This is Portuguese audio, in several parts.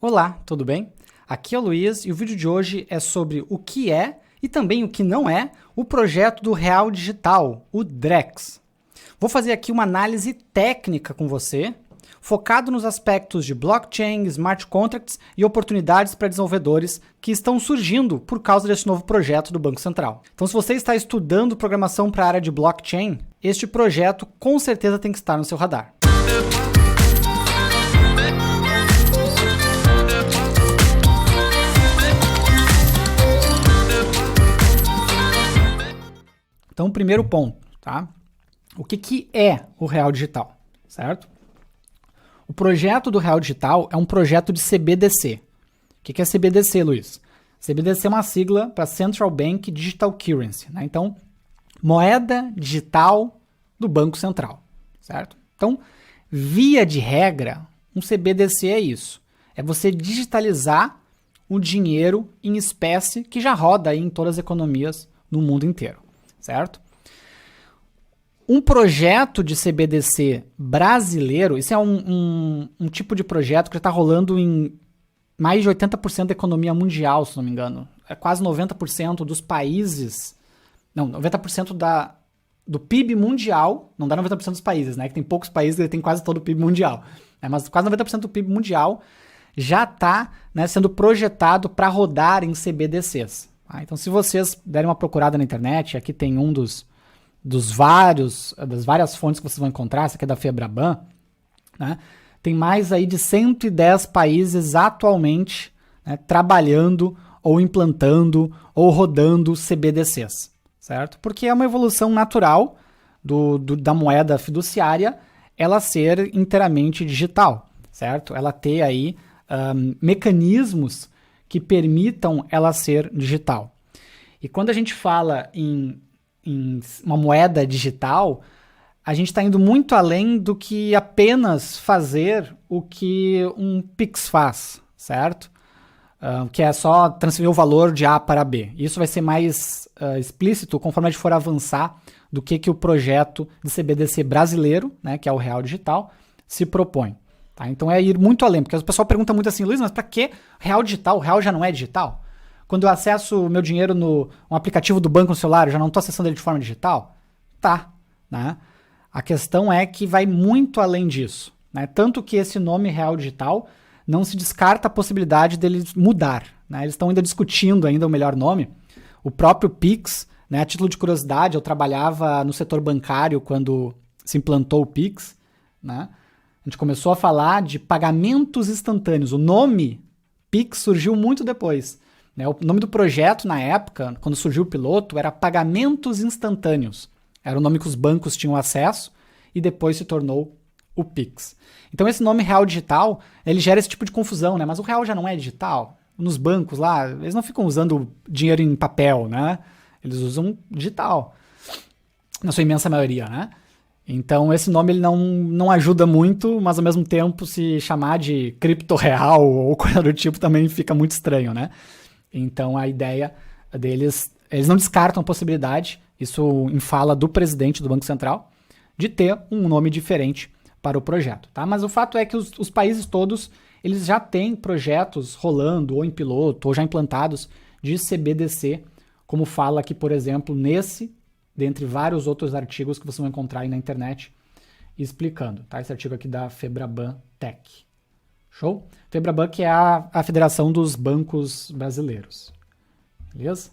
Olá, tudo bem? Aqui é o Luiz e o vídeo de hoje é sobre o que é e também o que não é o projeto do Real Digital, o Drex. Vou fazer aqui uma análise técnica com você, focado nos aspectos de blockchain, smart contracts e oportunidades para desenvolvedores que estão surgindo por causa desse novo projeto do Banco Central. Então, se você está estudando programação para a área de blockchain, este projeto com certeza tem que estar no seu radar. Então, primeiro ponto, tá? O que é o Real Digital, certo? O projeto do Real Digital é um projeto de CBDC. O que é CBDC, Luiz? CBDC é uma sigla para Central Bank Digital Currency, né? Então, moeda digital do Banco Central, certo? Então, via de regra, um CBDC é isso. É você digitalizar o dinheiro em espécie que já roda aí em todas as economias no mundo inteiro. Certo? Um projeto de CBDC brasileiro, isso é um tipo de projeto que já está rolando em mais de 80% da economia mundial, se não me engano. É quase 90% dos países, não, 90% do PIB mundial, não dá 90% dos países, né? Que tem poucos países que tem quase todo o PIB mundial. Mas quase 90% do PIB mundial já está, né, sendo projetado para rodar em CBDCs. Então, se vocês derem uma procurada na internet, aqui tem das várias fontes que vocês vão encontrar, essa aqui é da Febraban, né? Tem mais aí de 110 países atualmente, né, trabalhando ou implantando ou rodando CBDCs, certo? Porque é uma evolução natural da moeda fiduciária ela ser inteiramente digital, certo? Ela ter aí mecanismos que permitam ela ser digital. E quando a gente fala em uma moeda digital, a gente está indo muito além do que apenas fazer o que um Pix faz, certo? Que é só transferir o valor de A para B. Isso vai ser mais explícito conforme a gente for avançar do que o projeto de CBDC brasileiro, né, que é o Real Digital, se propõe. Tá? Então é ir muito além, porque o pessoal pergunta muito assim, Luiz, mas para que Real Digital? O Real já não é digital? Quando eu acesso o meu dinheiro no aplicativo do banco no celular, eu já não estou acessando ele de forma digital? Tá. Né? A questão é que vai muito além disso. Né? Tanto que esse nome Real Digital não se descarta a possibilidade dele mudar. Né? Eles estão ainda discutindo ainda o melhor nome. O próprio Pix, né, a título de curiosidade, eu trabalhava no setor bancário quando se implantou o Pix, né? A gente começou a falar de pagamentos instantâneos. O nome Pix surgiu muito depois. Né? O nome do projeto, na época, quando surgiu o piloto, era Pagamentos Instantâneos. Era o nome que os bancos tinham acesso e depois se tornou o Pix. Então esse nome Real Digital, ele gera esse tipo de confusão, né? Mas o Real já não é digital? Nos bancos lá, eles não ficam usando dinheiro em papel, né? Eles usam digital. Na sua imensa maioria, né? Então esse nome ele não ajuda muito, mas ao mesmo tempo se chamar de cripto real ou coisa do tipo também fica muito estranho, né? Então a ideia deles, eles não descartam a possibilidade, isso em fala do presidente do Banco Central, de ter um nome diferente para o projeto, tá? Mas o fato é que os países todos, eles já têm projetos rolando ou em piloto ou já implantados de CBDC, como fala aqui, por exemplo, dentre vários outros artigos que você vai encontrar aí na internet explicando, tá? Esse artigo aqui da Febraban Tech. Show? Febraban que é a Federação dos Bancos Brasileiros. Beleza?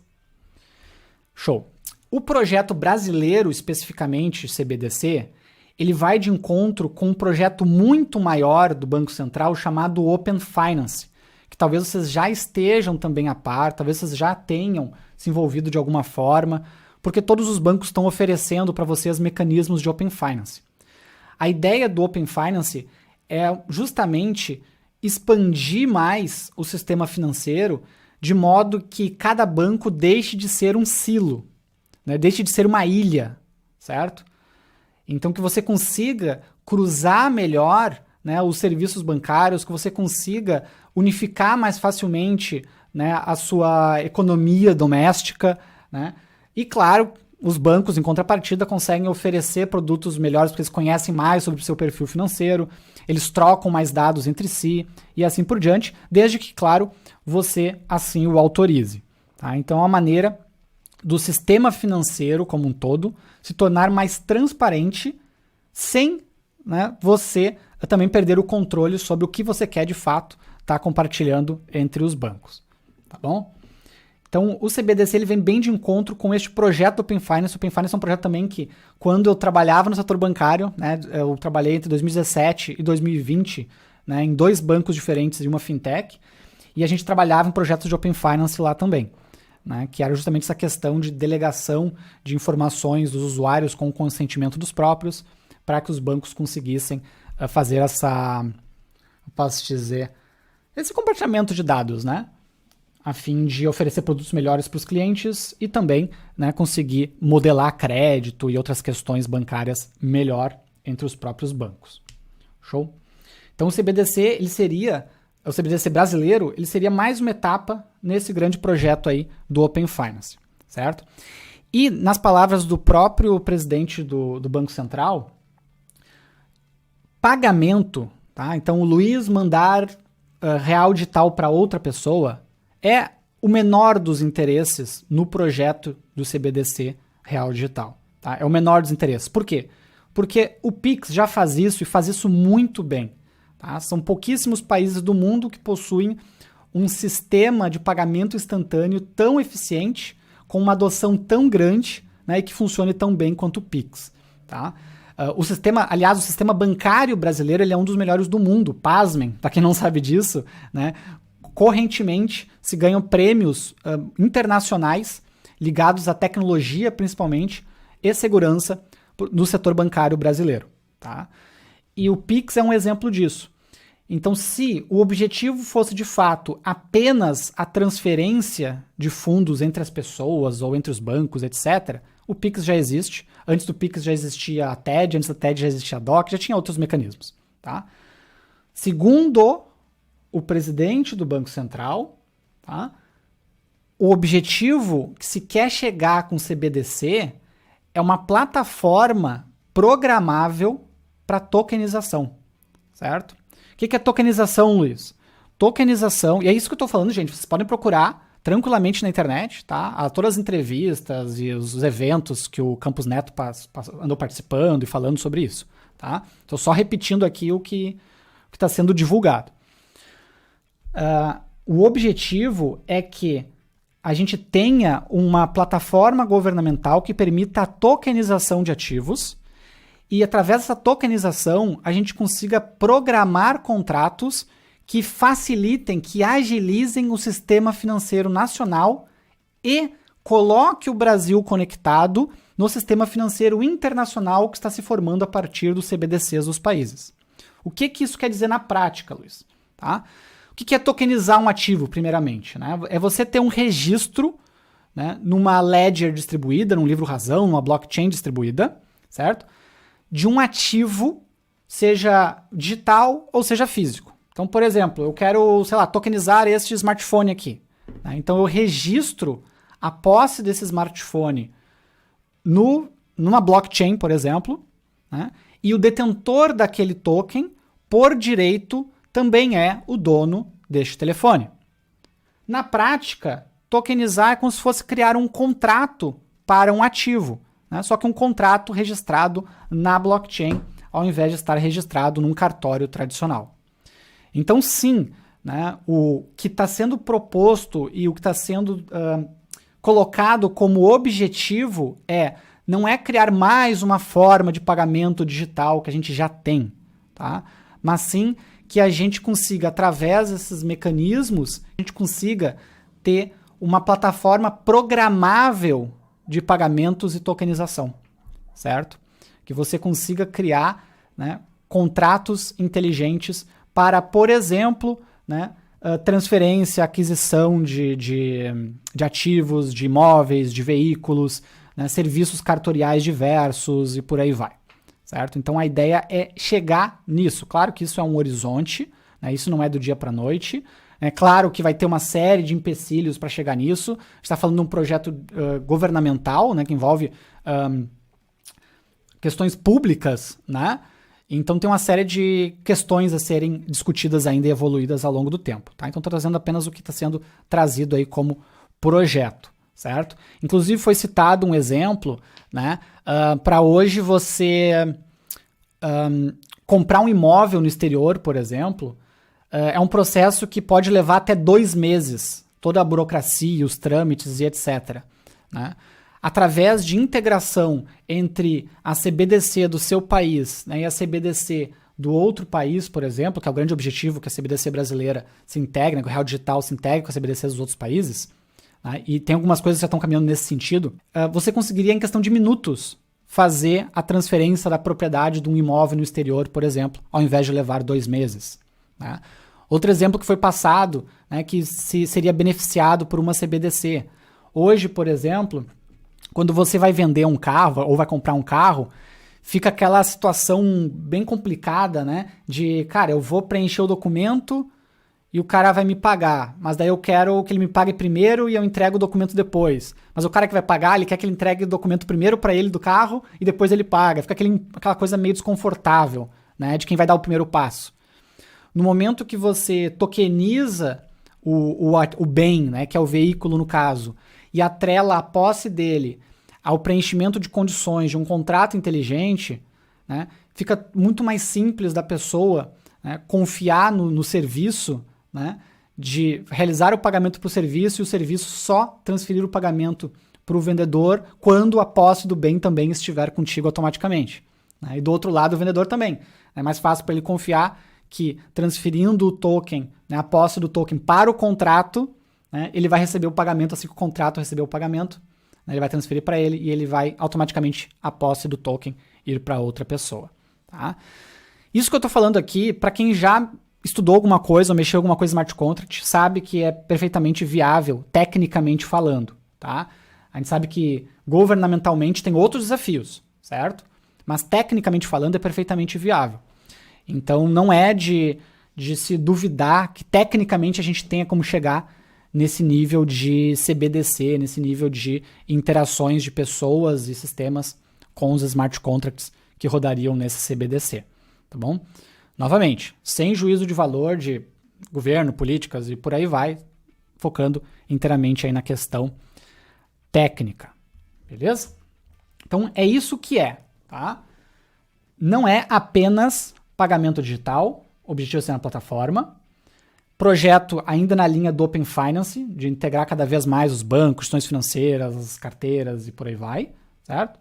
Show. O projeto brasileiro, especificamente CBDC, ele vai de encontro com um projeto muito maior do Banco Central chamado Open Finance, que talvez vocês já estejam também a par, talvez vocês já tenham se envolvido de alguma forma, porque todos os bancos estão oferecendo para vocês mecanismos de Open Finance. A ideia do Open Finance é justamente expandir mais o sistema financeiro de modo que cada banco deixe de ser um silo, né? Deixe de ser uma ilha, certo? Então que você consiga cruzar melhor, né, os serviços bancários, que você consiga unificar mais facilmente, né, a sua economia doméstica, né? E claro, os bancos, em contrapartida, conseguem oferecer produtos melhores porque eles conhecem mais sobre o seu perfil financeiro, eles trocam mais dados entre si e assim por diante, desde que, claro, você assim o autorize. Tá? Então, é uma maneira do sistema financeiro como um todo se tornar mais transparente sem, né, você também perder o controle sobre o que você quer de fato estar compartilhando entre os bancos. Tá bom? Então, o CBDC ele vem bem de encontro com este projeto do Open Finance. O Open Finance é um projeto também que, quando eu trabalhava no setor bancário, né, eu trabalhei entre 2017 e 2020, né, em 2 bancos diferentes e uma fintech, e a gente trabalhava em projetos de Open Finance lá também, né, que era justamente essa questão de delegação de informações dos usuários com o consentimento dos próprios, para que os bancos conseguissem fazer essa, posso dizer, esse compartilhamento de dados, né? A fim de oferecer produtos melhores para os clientes e também, né, conseguir modelar crédito e outras questões bancárias melhor entre os próprios bancos. Show? Então o CBDC, o CBDC brasileiro, ele seria mais uma etapa nesse grande projeto aí do Open Finance, certo? E nas palavras do próprio presidente do Banco Central, pagamento, tá? Então o Luiz mandar real digital para outra pessoa é o menor dos interesses no projeto do CBDC Real Digital. Tá? É o menor dos interesses. Por quê? Porque o Pix já faz isso e faz isso muito bem. Tá? São pouquíssimos países do mundo que possuem um sistema de pagamento instantâneo tão eficiente, com uma adoção tão grande, né, e que funcione tão bem quanto o Pix. Tá? O sistema bancário brasileiro ele é um dos melhores do mundo. Pasmem, para quem não sabe disso, né? Correntemente se ganham prêmios internacionais ligados à tecnologia, principalmente, e segurança no setor bancário brasileiro. Tá? E o Pix é um exemplo disso. Então, se o objetivo fosse, de fato, apenas a transferência de fundos entre as pessoas ou entre os bancos, etc., o Pix já existe. Antes do Pix já existia a TED, antes da TED já existia a DOC, já tinha outros mecanismos. Tá? Segundo o presidente do Banco Central, tá? O objetivo que se quer chegar com o CBDC é uma plataforma programável para tokenização, certo? O que é tokenização, Luiz? Tokenização, e é isso que eu estou falando, gente, vocês podem procurar tranquilamente na internet, tá? Todas as entrevistas e os eventos que o Campus Neto andou participando e falando sobre isso, tá? Estou só repetindo aqui o que está sendo divulgado. O objetivo é que a gente tenha uma plataforma governamental que permita a tokenização de ativos e, através dessa tokenização, a gente consiga programar contratos que facilitem, que agilizem o sistema financeiro nacional e coloque o Brasil conectado no sistema financeiro internacional que está se formando a partir dos CBDCs dos países. O que isso quer dizer na prática, Luiz? Tá? O que é tokenizar um ativo, primeiramente? Né? É você ter um registro, né, numa ledger distribuída, num livro-razão, numa blockchain distribuída, certo? De um ativo, seja digital ou seja físico. Então, por exemplo, eu quero, sei lá, tokenizar este smartphone aqui. Né? Então, eu registro a posse desse smartphone numa blockchain, por exemplo, né? E o detentor daquele token, por direito, também é o dono deste telefone. Na prática, tokenizar é como se fosse criar um contrato para um ativo, né? Só que um contrato registrado na blockchain, ao invés de estar registrado num cartório tradicional. Então, sim, né, o que está sendo proposto e o que está sendo colocado como objetivo não é criar mais uma forma de pagamento digital que a gente já tem, tá? Mas sim que a gente consiga, através desses mecanismos, a gente consiga ter uma plataforma programável de pagamentos e tokenização, certo? Que você consiga criar, né, contratos inteligentes para, por exemplo, né, transferência, aquisição de ativos, de imóveis, de veículos, né, serviços cartoriais diversos e por aí vai. Certo? Então a ideia é chegar nisso. Claro que isso é um horizonte, né? Isso não é do dia para a noite. É claro que vai ter uma série de empecilhos para chegar nisso. A gente está falando de um projeto governamental, né, que envolve questões públicas, né? Então tem uma série de questões a serem discutidas ainda e evoluídas ao longo do tempo, tá? Então estou trazendo apenas o que está sendo trazido aí como projeto, certo? Inclusive foi citado um exemplo, né? Para hoje você comprar um imóvel no exterior, por exemplo, é um processo que pode levar até 2 meses, toda a burocracia, os trâmites e etc., né? Através de integração entre a CBDC do seu país, né, e a CBDC do outro país, por exemplo, que é o grande objetivo que a CBDC brasileira se integre, né, que o Real Digital se integre com a CBDC dos outros países, né, e tem algumas coisas que já estão caminhando nesse sentido, você conseguiria, em questão de minutos, fazer a transferência da propriedade de um imóvel no exterior, por exemplo, ao invés de levar 2 meses. Né. Outro exemplo que foi passado, né, que seria beneficiado por uma CBDC. Hoje, por exemplo, quando você vai vender um carro ou vai comprar um carro, fica aquela situação bem complicada, né? De, cara, eu vou preencher o documento e o cara vai me pagar, mas daí eu quero que ele me pague primeiro e eu entrego o documento depois. Mas o cara que vai pagar, ele quer que ele entregue o documento primeiro para ele do carro e depois ele paga. Fica aquela coisa meio desconfortável, né? De quem vai dar o primeiro passo. No momento que você tokeniza o bem, né? Que é o veículo no caso, e atrela a posse dele ao preenchimento de condições de um contrato inteligente, né, fica muito mais simples da pessoa, né, confiar no serviço, né, de realizar o pagamento para o serviço e o serviço só transferir o pagamento para o vendedor quando a posse do bem também estiver contigo automaticamente. Né, e do outro lado, o vendedor também. É mais fácil para ele confiar que transferindo o token, né, a posse do token para o contrato, né, ele vai receber o pagamento assim que o contrato receber o pagamento, né, ele vai transferir para ele e ele vai automaticamente a posse do token ir para outra pessoa. Tá? Isso que eu estou falando aqui, para quem já estudou alguma coisa ou mexeu alguma coisa em smart contract, sabe que é perfeitamente viável, tecnicamente falando. Tá? A gente sabe que governamentalmente tem outros desafios, certo? Mas tecnicamente falando é perfeitamente viável. Então não é de se duvidar que tecnicamente a gente tenha como chegar nesse nível de CBDC, nesse nível de interações de pessoas e sistemas com os smart contracts que rodariam nesse CBDC, tá bom? Novamente, sem juízo de valor de governo, políticas e por aí vai, focando inteiramente aí na questão técnica, beleza? Então é isso que é, tá? Não é apenas pagamento digital, objetivo é ser na plataforma, projeto ainda na linha do Open Finance, de integrar cada vez mais os bancos, instituições financeiras, as carteiras e por aí vai, certo?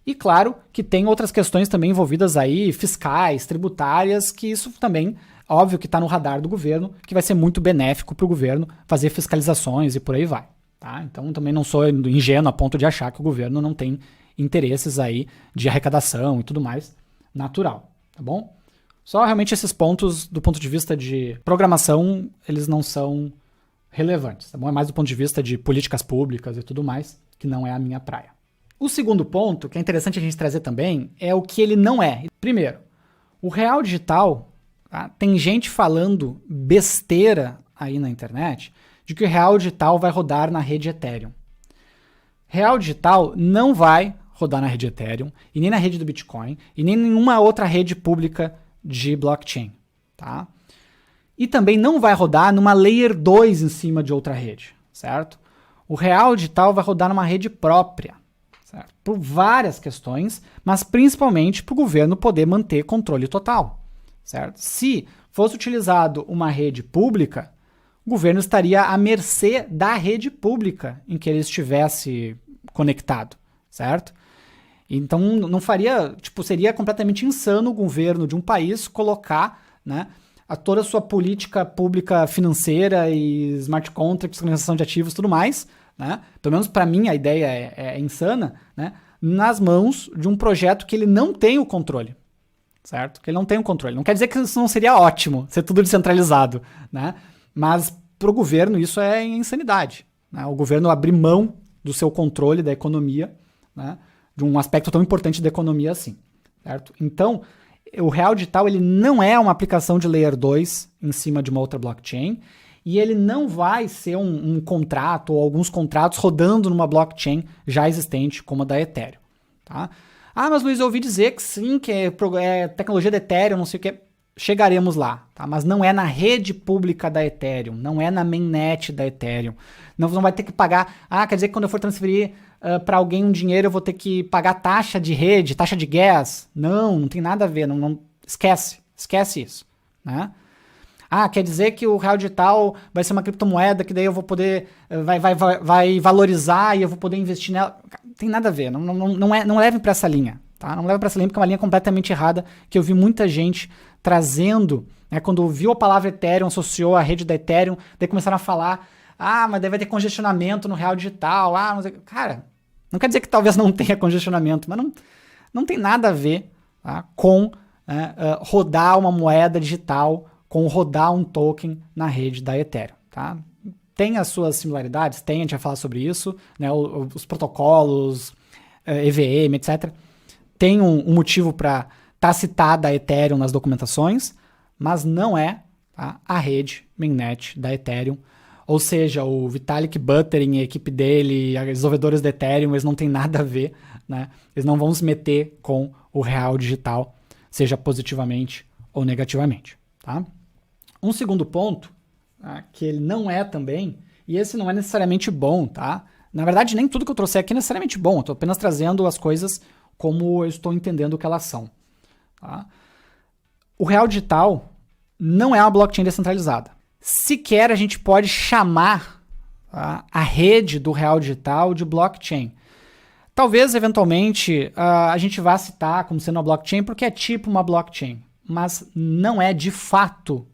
E claro que tem outras questões também envolvidas aí, fiscais, tributárias, que isso também, óbvio que está no radar do governo, que vai ser muito benéfico para o governo fazer fiscalizações e por aí vai. Tá? Então também não sou ingênuo a ponto de achar que o governo não tem interesses aí de arrecadação e tudo mais, natural, tá bom? Só realmente esses pontos, do ponto de vista de programação, eles não são relevantes, tá bom? É mais do ponto de vista de políticas públicas e tudo mais, que não é a minha praia. O segundo ponto, que é interessante a gente trazer também, é o que ele não é. Primeiro, o Real Digital, tá? Tem gente falando besteira aí na internet de que o Real Digital vai rodar na rede Ethereum. Real Digital não vai rodar na rede Ethereum, e nem na rede do Bitcoin, e nem nenhuma outra rede pública de blockchain, tá? E também não vai rodar numa Layer 2 em cima de outra rede, certo? O Real Digital vai rodar numa rede própria, certo? Por várias questões, mas principalmente para o governo poder manter controle total, certo? Se fosse utilizado uma rede pública, o governo estaria à mercê da rede pública em que ele estivesse conectado, certo? Então não faria, seria completamente insano o governo de um país colocar, né, toda a sua política pública financeira e smart contracts, organização de ativos e tudo mais, né, pelo menos para mim a ideia é insana, né, nas mãos de um projeto que ele não tem o controle, certo? Que ele não tem o controle. Não quer dizer que isso não seria ótimo, ser tudo descentralizado, né, mas para o governo isso é insanidade, né, o governo abrir mão do seu controle da economia, né, de um aspecto tão importante da economia assim, certo? Então, o Real Digital ele não é uma aplicação de Layer 2 em cima de uma outra blockchain e ele não vai ser um contrato ou alguns contratos rodando numa blockchain já existente como a da Ethereum, tá? Ah, mas Luiz, eu ouvi dizer que sim, que é tecnologia da Ethereum, não sei o que. Chegaremos lá, tá? Mas não é na rede pública da Ethereum, não é na mainnet da Ethereum. Não vai ter que pagar. Ah, quer dizer que quando eu for transferir para alguém um dinheiro, eu vou ter que pagar taxa de rede, taxa de gas. Não tem nada a ver. Esquece isso, né? Ah, quer dizer que o real digital vai ser uma criptomoeda que daí eu vou poder, vai valorizar e eu vou poder investir nela. Não tem nada a ver, não leve para essa linha, tá? Não leve para essa linha porque é uma linha completamente errada que eu vi muita gente trazendo, né, quando ouviu a palavra Ethereum, associou a rede da Ethereum, daí começaram a falar, mas daí vai ter congestionamento no real digital, não sei. Cara, não quer dizer que talvez não tenha congestionamento, mas não tem nada a ver, tá, com rodar uma moeda digital, com rodar um token na rede da Ethereum, tá? Tem as suas similaridades, a gente vai falar sobre isso, né? Os protocolos, EVM, etc. Tem um motivo para estar citada a Ethereum nas documentações, mas não é, tá, a rede mainnet da Ethereum. Ou seja, o Vitalik Buterin e a equipe dele, os desenvolvedores da Ethereum, eles não têm nada a ver, né? Eles não vão se meter com o real digital, seja positivamente ou negativamente, tá? Um segundo ponto, tá, que ele não é também, e esse não é necessariamente bom, tá? Na verdade, nem tudo que eu trouxe aqui é necessariamente bom, eu estou apenas trazendo as coisas como eu estou entendendo que elas são, tá? O real digital não é uma blockchain descentralizada. Sequer a gente pode chamar, tá, a rede do real digital de blockchain. Talvez, eventualmente, a gente vá citar como sendo uma blockchain porque é tipo uma blockchain, mas não é de fato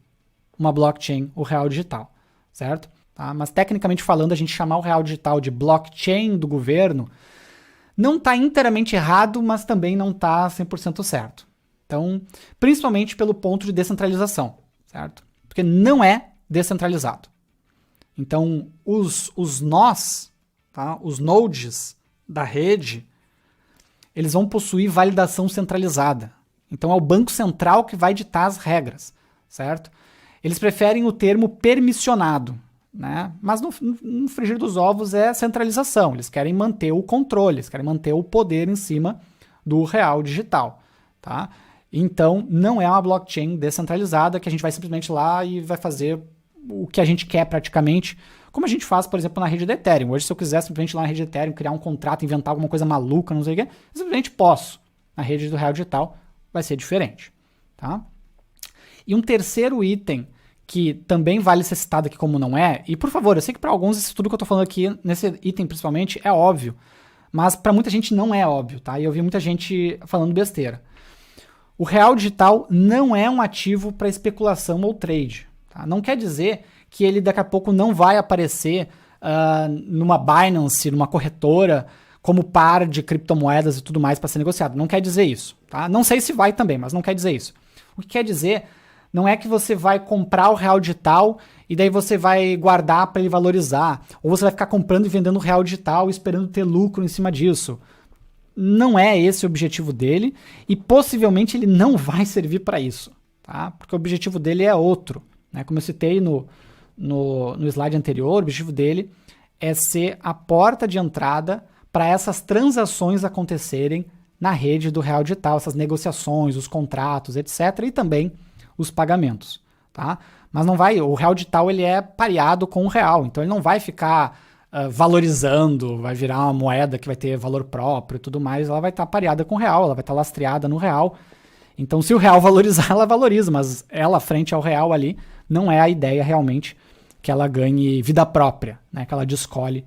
uma blockchain o real digital, certo? Tá? Mas tecnicamente falando, a gente chamar o real digital de blockchain do governo não está inteiramente errado, mas também não está 100% certo. Então, principalmente pelo ponto de descentralização, certo? Porque não é descentralizado. Então, os nós, tá? Os nodes da rede, eles vão possuir validação centralizada. Então, é o Banco Central que vai ditar as regras, certo? Eles preferem o termo permissionado, né? Mas no frigir dos ovos é centralização. Eles querem manter o controle, eles querem manter o poder em cima do real digital, tá? Então, não é uma blockchain descentralizada que a gente vai simplesmente lá e vai fazer o que a gente quer praticamente, como a gente faz, por exemplo, na rede da Ethereum. Hoje, se eu quiser simplesmente ir lá na rede da Ethereum, criar um contrato, inventar alguma coisa maluca, não sei o quê, eu simplesmente posso. Na rede do real digital vai ser diferente, tá? E um terceiro item que também vale ser citado aqui como não é, e por favor, eu sei que para alguns isso tudo que eu tô falando aqui, nesse item principalmente, é óbvio, mas para muita gente não é óbvio, tá? E eu vi muita gente falando besteira. O real digital não é um ativo para especulação ou trade, tá? Não quer dizer que ele daqui a pouco não vai aparecer numa Binance, numa corretora, como par de criptomoedas e tudo mais para ser negociado. Não quer dizer isso, tá? Não sei se vai também, mas não quer dizer isso. O que quer dizer não é que você vai comprar o real digital e daí você vai guardar para ele valorizar, ou você vai ficar comprando e vendendo o real digital esperando ter lucro em cima disso. Não é esse o objetivo dele e possivelmente ele não vai servir para isso, tá? Porque o objetivo dele é outro, né? Como eu citei no slide anterior, o objetivo dele é ser a porta de entrada para essas transações acontecerem na rede do real digital, essas negociações, os contratos, etc. e também os pagamentos, tá? Mas não vai, o real digital ele é pareado com o real, então ele não vai ficar valorizando, vai virar uma moeda que vai ter valor próprio e tudo mais, ela vai estar pareada com o real, ela vai estar lastreada no real. Então se o real valorizar, ela valoriza, mas ela frente ao real ali, não é a ideia realmente que ela ganhe vida própria, né? Que ela descole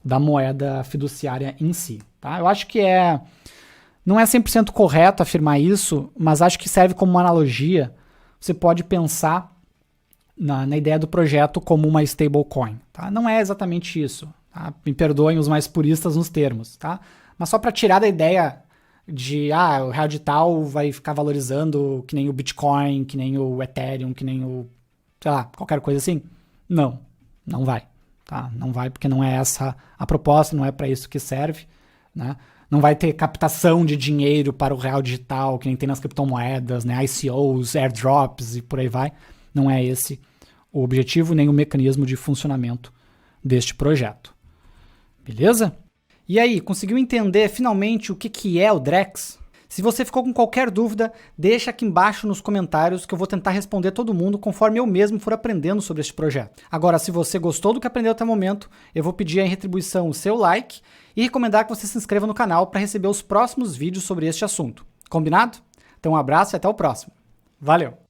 da moeda fiduciária em si, tá? Eu acho que não é 100% correto afirmar isso, mas acho que serve como uma analogia. Você pode pensar na ideia do projeto como uma stablecoin, tá? Não é exatamente isso, tá? Me perdoem os mais puristas nos termos, tá? Mas só para tirar da ideia de o real digital vai ficar valorizando que nem o Bitcoin, que nem o Ethereum, que nem o, sei lá, qualquer coisa assim. Não vai, tá? Não vai porque não é essa a proposta, não é para isso que serve, né? Não vai ter captação de dinheiro para o real digital, que nem tem nas criptomoedas, né? ICOs, airdrops e por aí vai. Não é esse o objetivo nem o mecanismo de funcionamento deste projeto. Beleza? E aí, conseguiu entender finalmente o que é o Drex? Se você ficou com qualquer dúvida, deixa aqui embaixo nos comentários que eu vou tentar responder todo mundo conforme eu mesmo for aprendendo sobre este projeto. Agora, se você gostou do que aprendeu até o momento, eu vou pedir em retribuição o seu like e recomendar que você se inscreva no canal para receber os próximos vídeos sobre este assunto. Combinado? Então um abraço e até o próximo. Valeu!